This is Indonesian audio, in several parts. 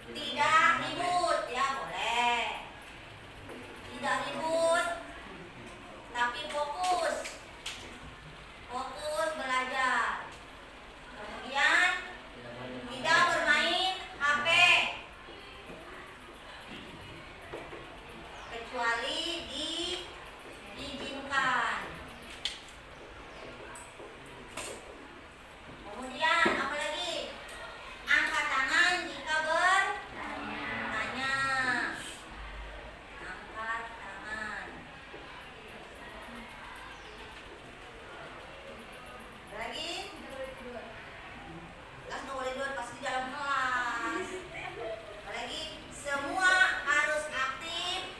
Tidak ribut ya boleh. Tidak ribut, tapi fokus. Fokus belajar. Kemudian tidak bermain HP kecuali diizinkan. Kemudian apalagi? Angkat tangan jika bertanya. Angkat tangan. Ada lagi? Kelas nggak boleh duluan pas di dalam kelas. Apalagi semua harus aktif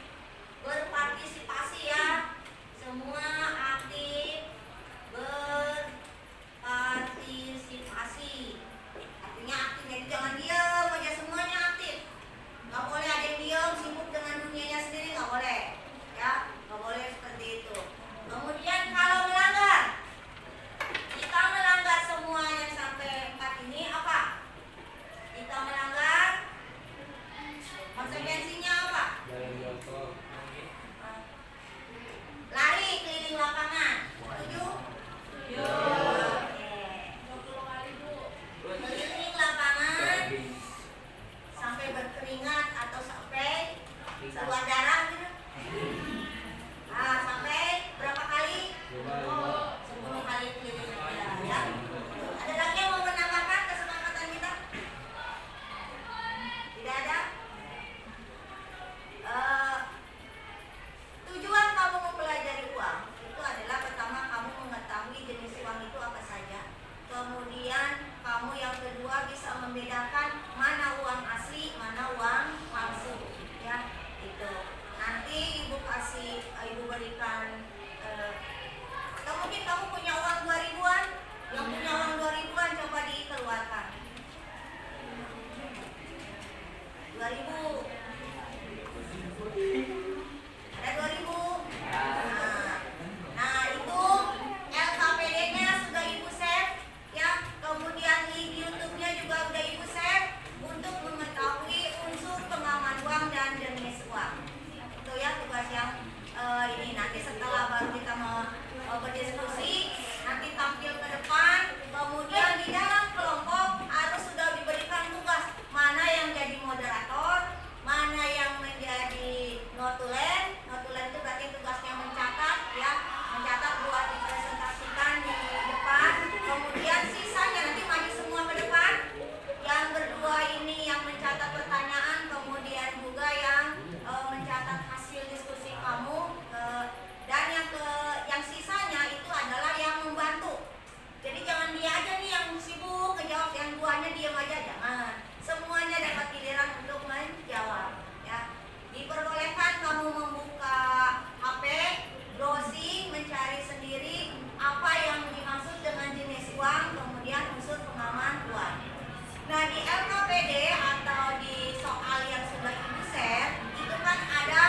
berpartisipasi ya. Semua aktif berpartisipasi. Artinya aktif, jadi jangan diam aja, semuanya aktif. Nggak boleh ada yang diam sibuk dengan dunianya sendiri, nggak boleh ya, nggak boleh seperti itu. Kemudian kalau melanggar, kita melanggar semua yang sampai 4 ini apa? Kita melanggar, konsekuensinya apa? Lari keliling lapangan. Setuju? Oke. Keliling lapangan sampai berkeringat atau sampai keluar darah gitu. Sampai berapa kali? 10 kali keliling aja ya. Ada lagi yang mau menambahkan kesepakatan kita? Tidak ada? Tujuan kamu mempelajari uang itu adalah pertama kamu mengetahui jenis uang itu apa saja. Kemudian kamu yang kedua bisa membedakan mana uang asli, mana uang palsu ya. Itu nanti ibu berikan atau mungkin kamu punya uang 2000-an, yang punya uang 2000-an coba dikeluarkan. 2000. Ada 2000. Nah itu LKPD-nya sudah ibu share ya. Kemudian link YouTube-nya juga udah ibu share untuk mengetahui unsur pengaman uang dan jenis uang. Itu ya tugas yang ini. Nanti setelah baru kita mau berdiskusi, nanti tampil ke depan. Kemudian di dalam kelompok harus sudah diberikan tugas mana yang jadi moderator, mana yang menjadi notulen. Notulen itu berarti tugasnya mencatat ya, mencatat buat dipresentasikan di depan. Kemudian sisanya nanti maju semua ke depan. Yang berdua ini yang mencatat pertanyaan, kemudian juga yang mencatat hasil diskusi kamu. Dan yang sisanya itu adalah yang membantu. Jadi jangan dia aja nih yang sibuk ngejawab, yang duanya diam aja, jangan. Semuanya dapat giliran untuk menjawab ya. Diperbolehkan kamu membuka HP, browsing, mencari sendiri apa yang dimaksud dengan jenis uang, kemudian unsur pengaman uang. Nah di LKPD atau di soal yang sudah ibu share itu kan ada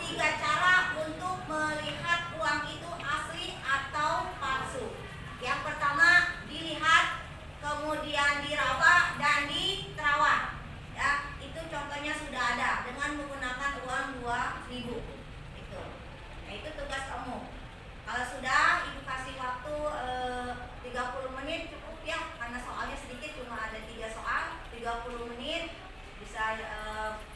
3 cara untuk melihat uang itu asli atau palsu. Yang pertama dilihat, kemudian diraba dan diterawang ya. Itu contohnya sudah ada dengan menggunakan uang 2000 itu. Nah itu tugas kamu. Kalau sudah ibu kasih waktu 30 menit cukup ya, karena soalnya sedikit, cuma ada 3 soal, 30 menit bisa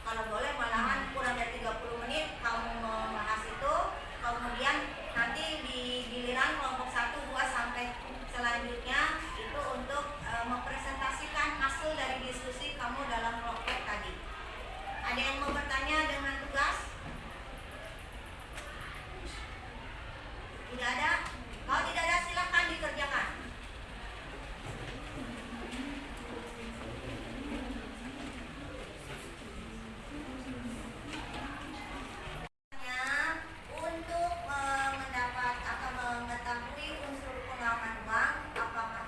kalau boleh malahan kurang dari 30 menit kamu membahas itu. Kemudian nanti di giliran kelompok 1, 2 sampai selanjutnya itu untuk mempresentasikan hasil dari diskusi kamu dalam kelompok tadi. Ada yang mau bertanya dengan tugas? Tidak ada? Kalau tidak ada silakan dikerjakan. Untuk mendapat atau mengetahui unsur pengaman uang, apakah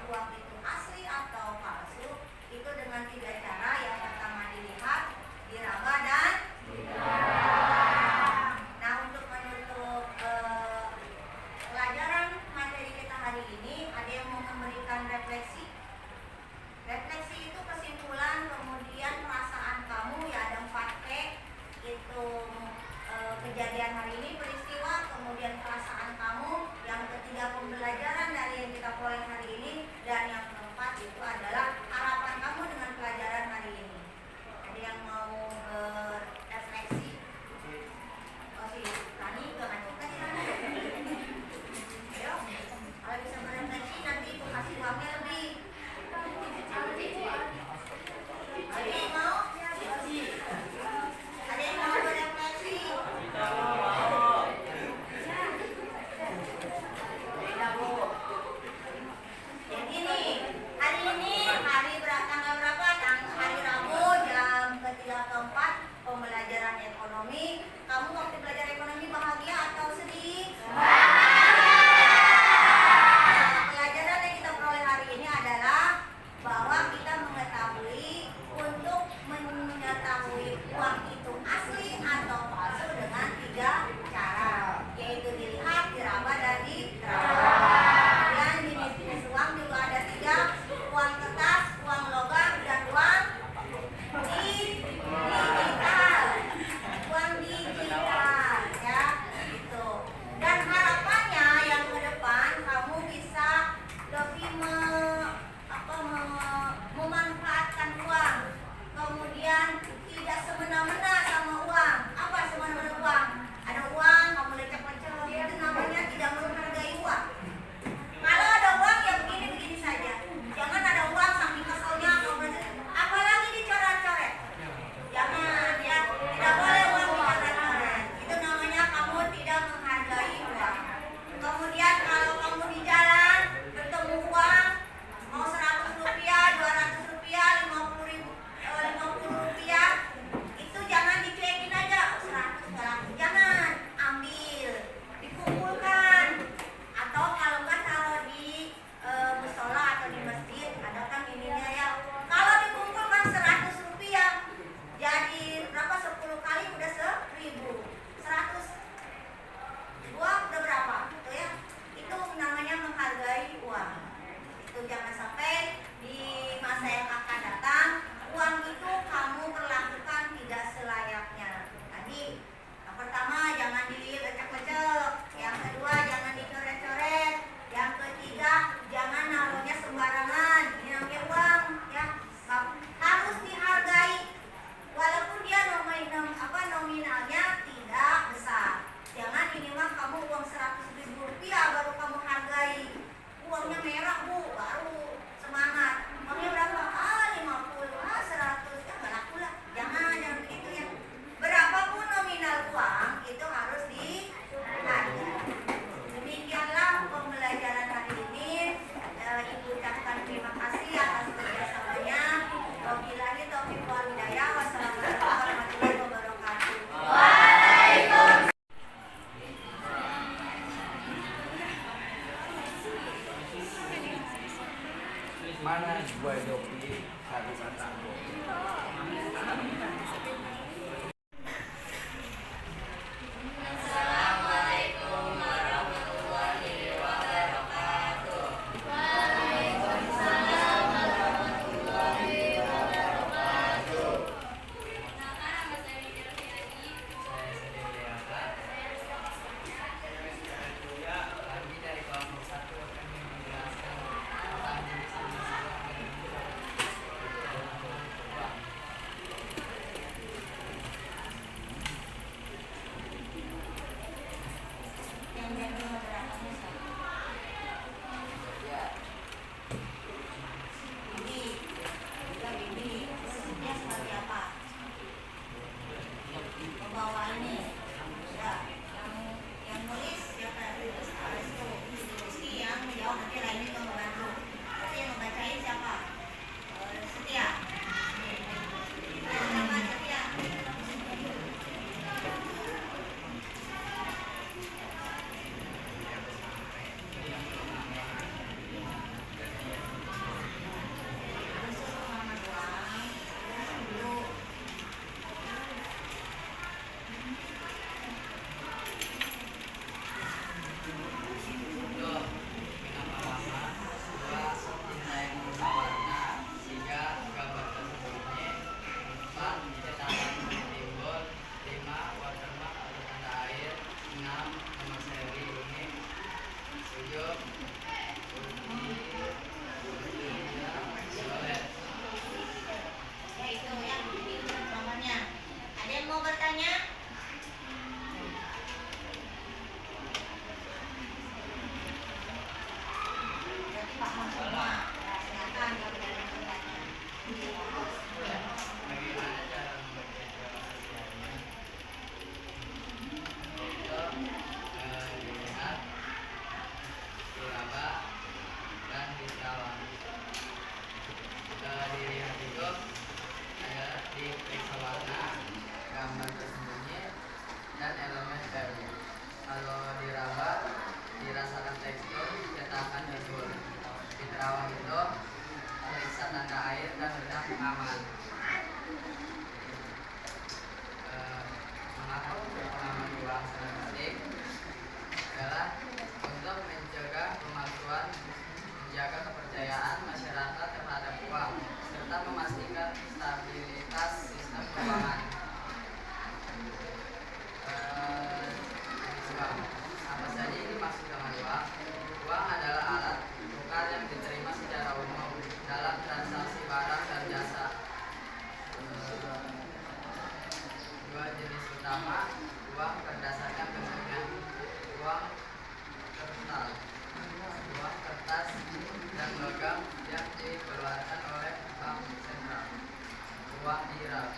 uang digital.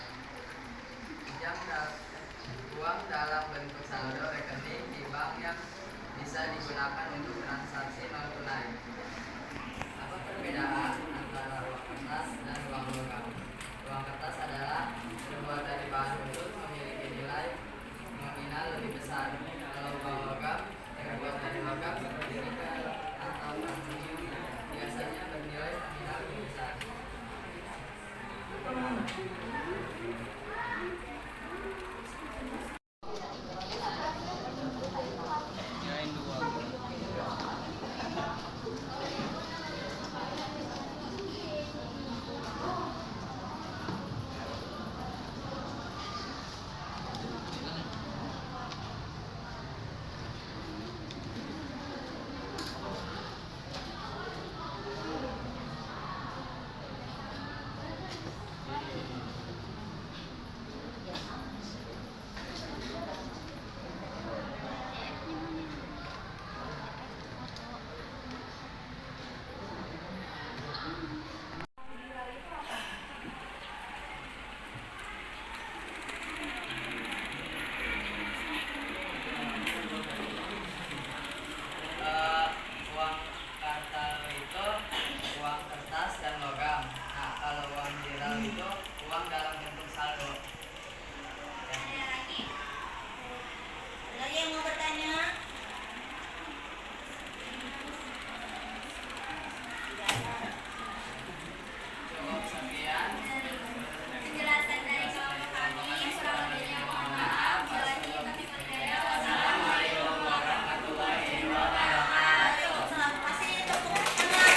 Uang dalam bentuk saldo rekening di bank yang bisa digunakan untuk transaksi non tunai. Apa perbedaan antara uang kertas dan uang logam? Uang kertas adalah terbuat dari bahan khusus memiliki nilai nominal lebih besar. Kalau uang logam terbuat dari logam seperti nikel atau aluminium biasanya bernilai nominal lebih besar. Uang kartal itu uang kertas dan logam. Nah, kalau uang digital itu uang dalam bentuk saldo. Ada lagi? Ada lagi yang mau bertanya? Cukup sekian. Penjelasan dari kelompok kami, kurang lebihnya mohon maaf. Jalannya kami percaya. Wassalamualaikum warahmatullahi wabarakatuh. Selamat kasih tepuk tangan.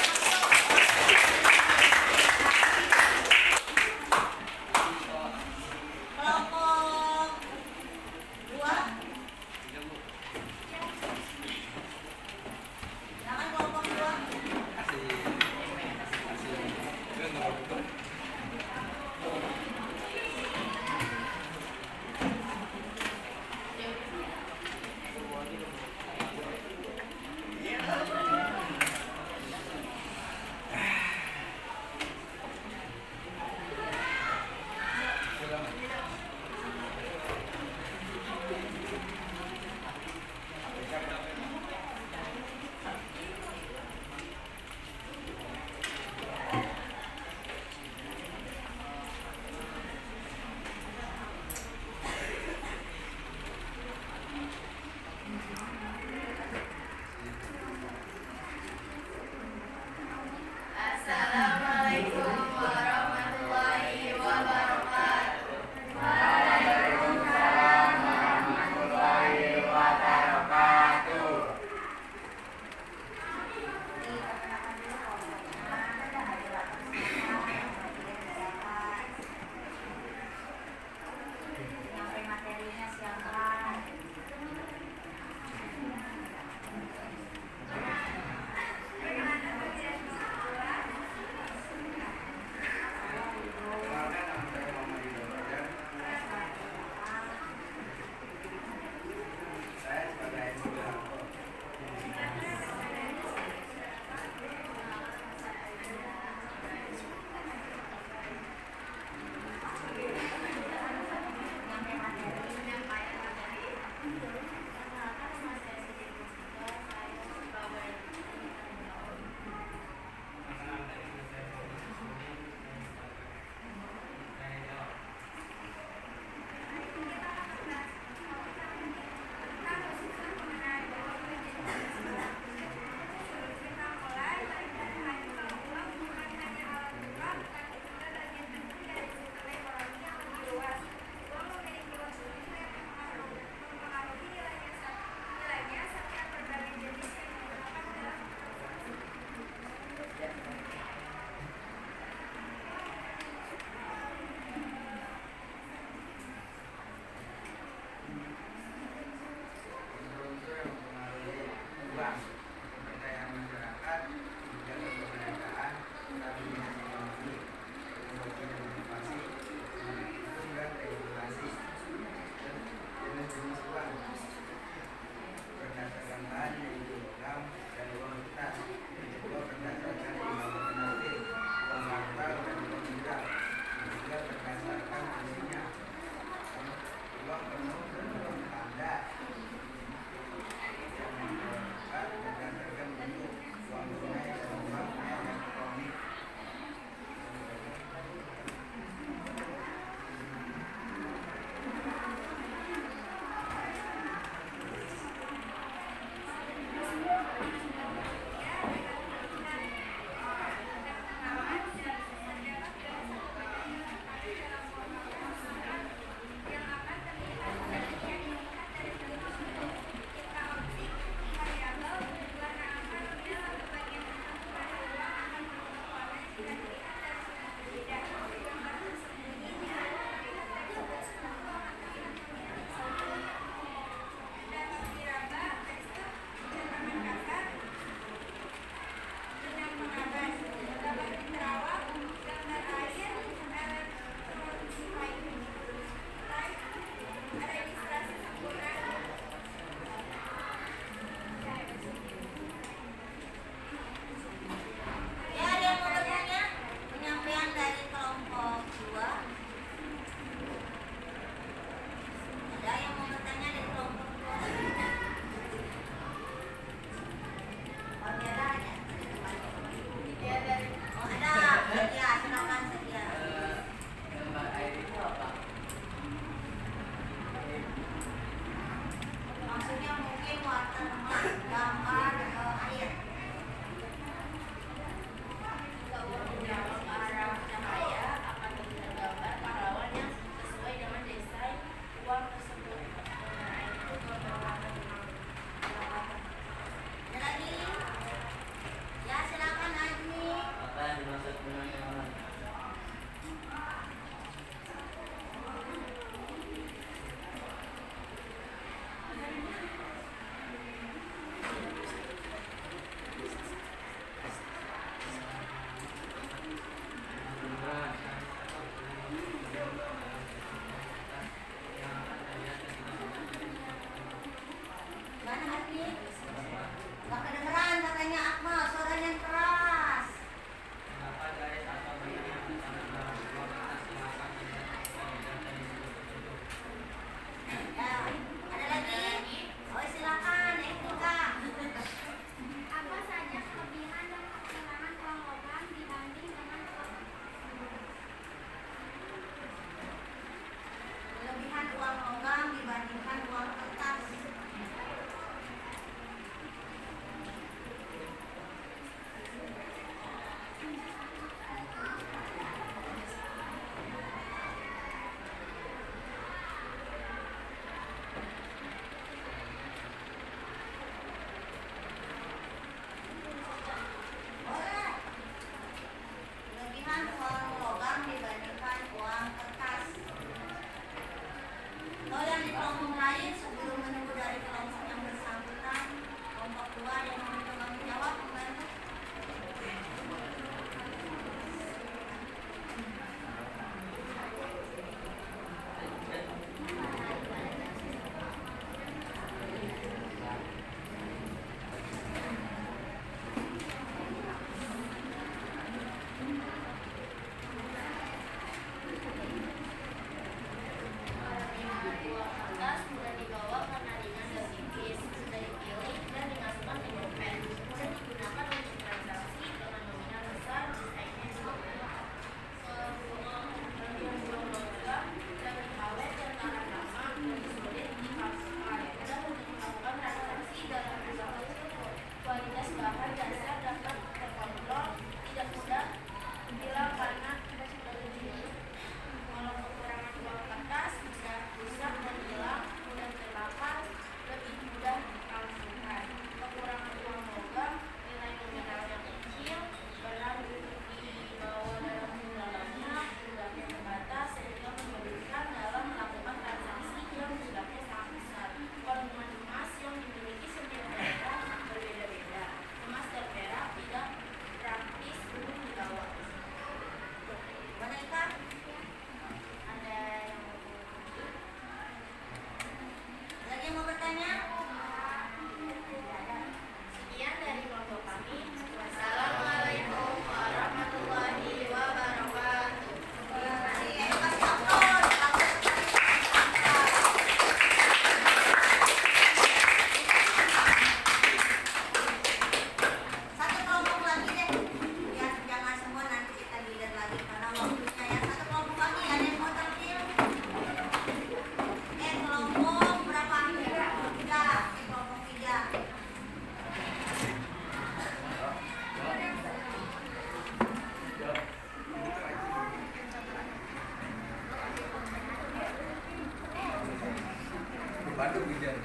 Bandung hujan.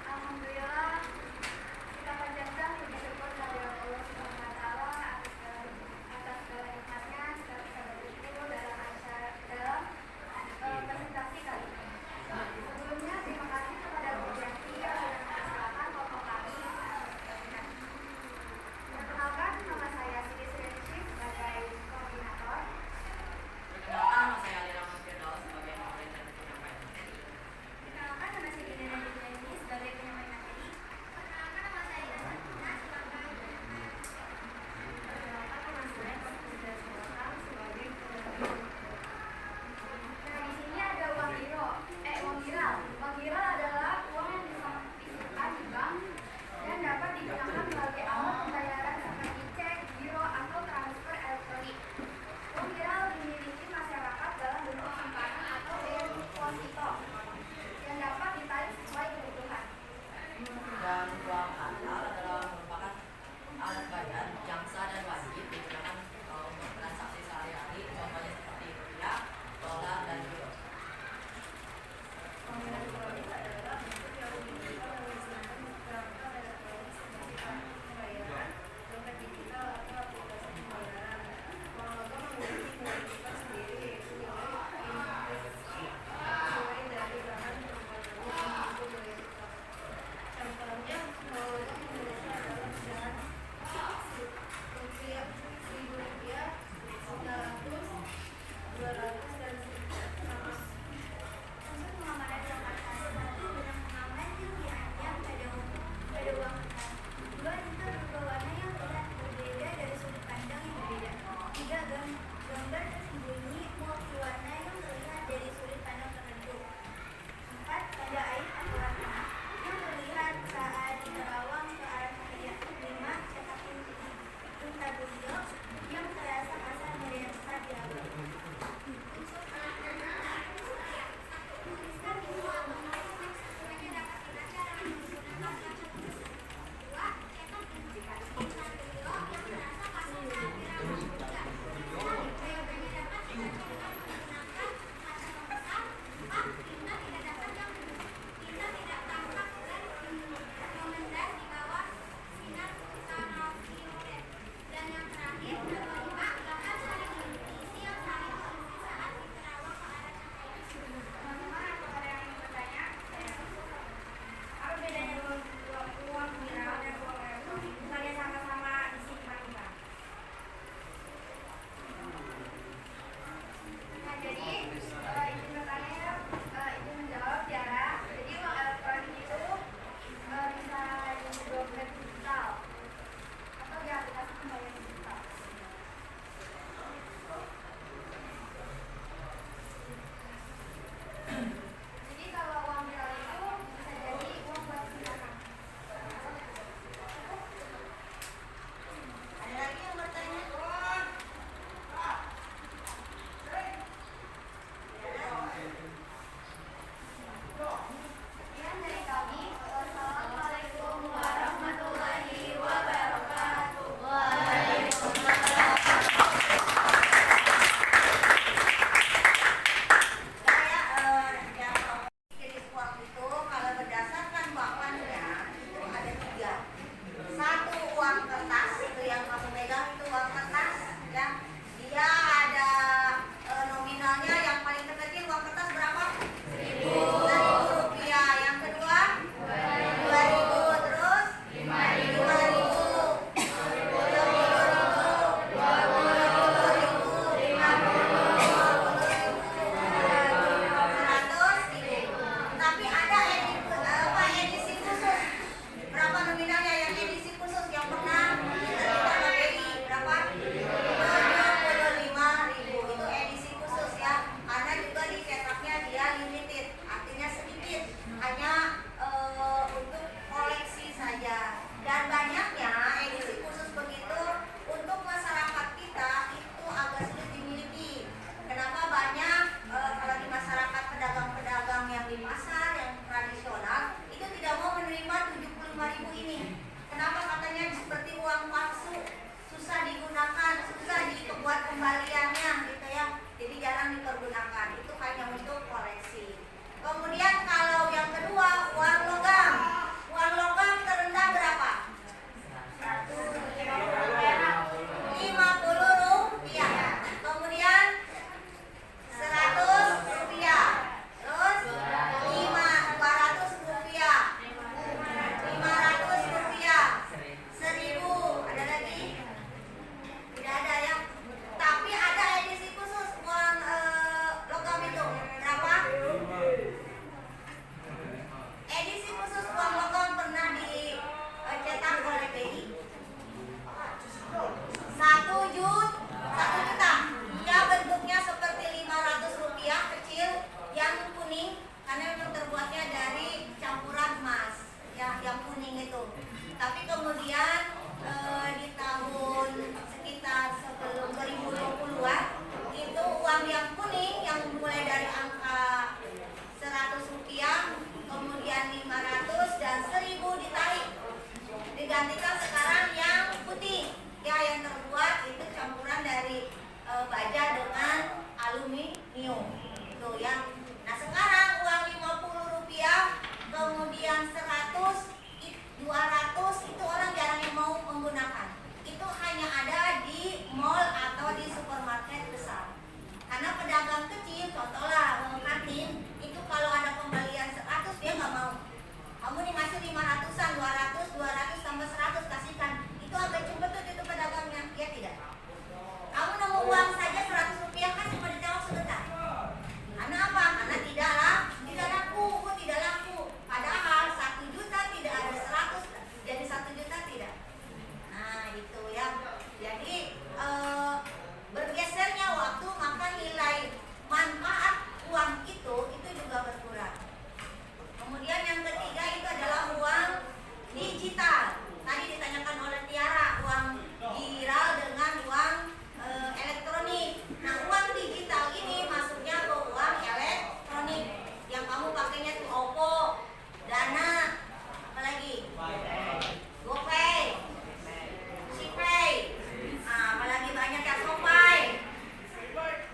Alhamdulillah, kita panjatkan puji syukur kehadirat Allah Subhanahu wa taala atas segala nikmatnya. Kita bisa berkumpul dalam presentasi kali ini.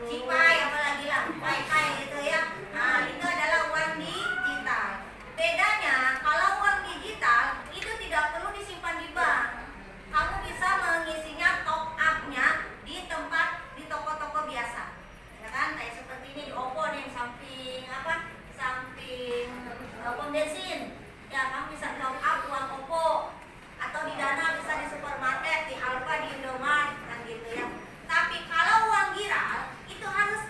Cipai apalagi lah, pai gitu ya. Nah, itu adalah uang digital. Bedanya kalau uang digital itu tidak perlu disimpan di bank. Kamu bisa mengisinya top up-nya di tempat di toko-toko biasa. Ya kan? Kayak seperti ini di Oppo nih samping apa? Samping pom bensin. Ya, kamu bisa top up uang Oppo atau di Dana bisa di supermarket, di Alfa, di Indomaret kan gitu ya. Tapi kalau uang giral itu harus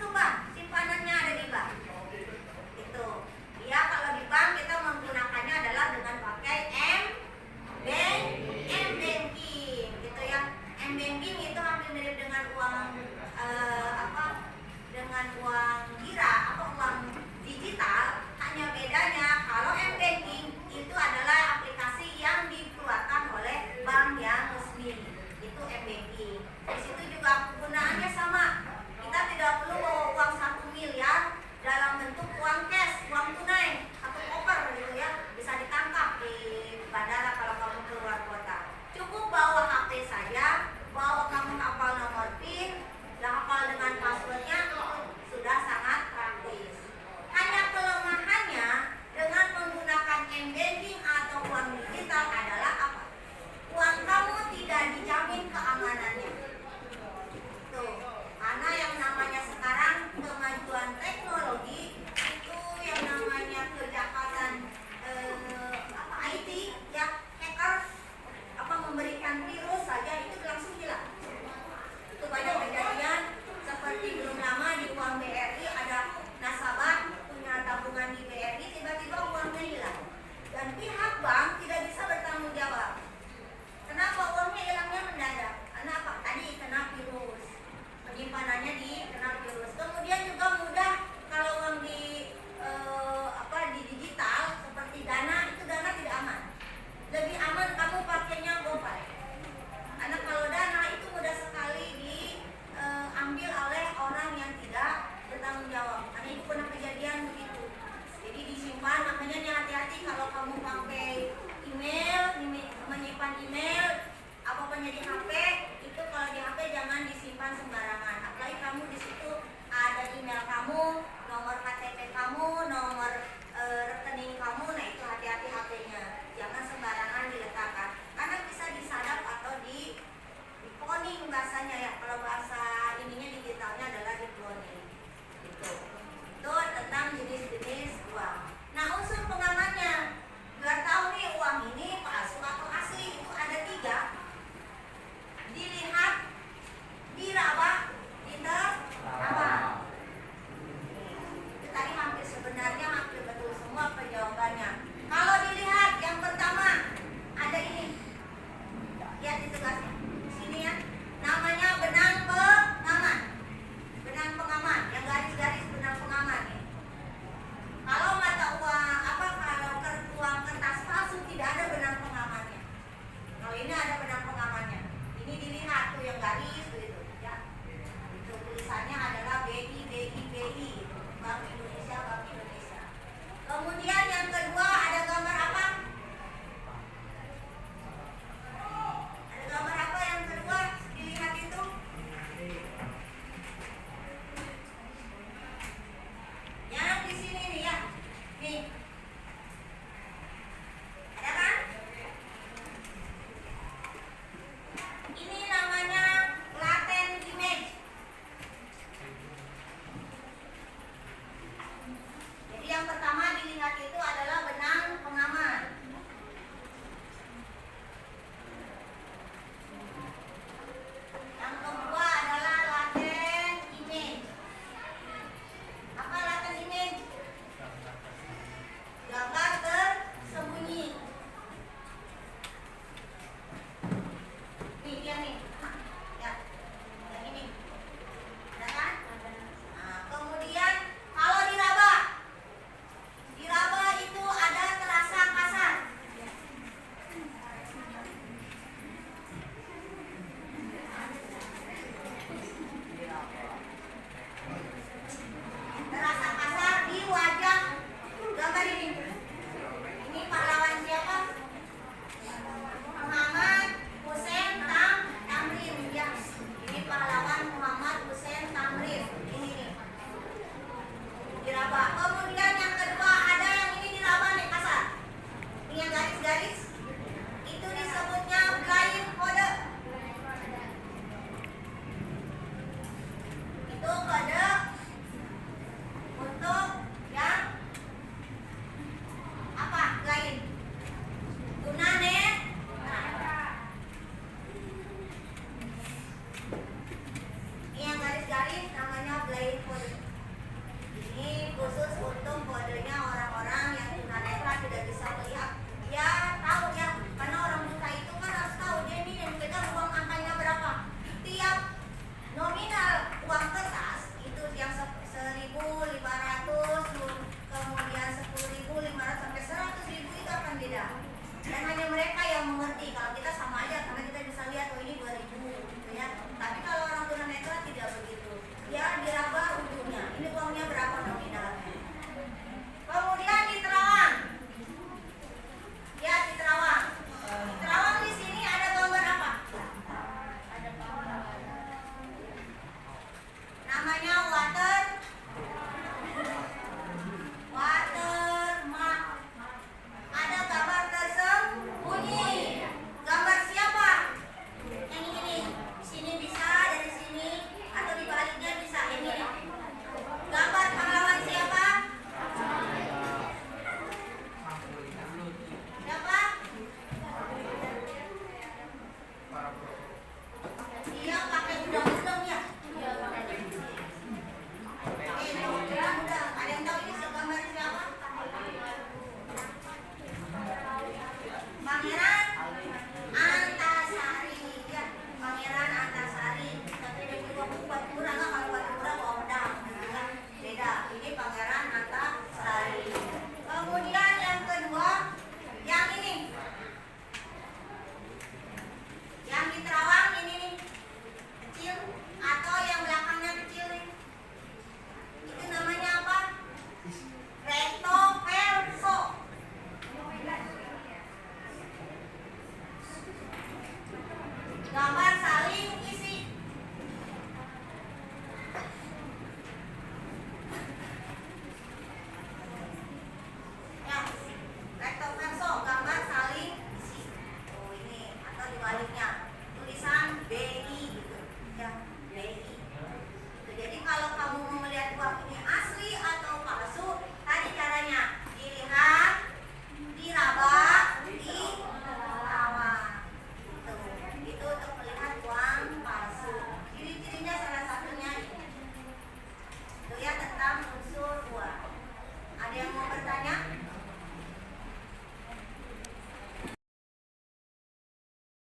Ini uangnya berapa dong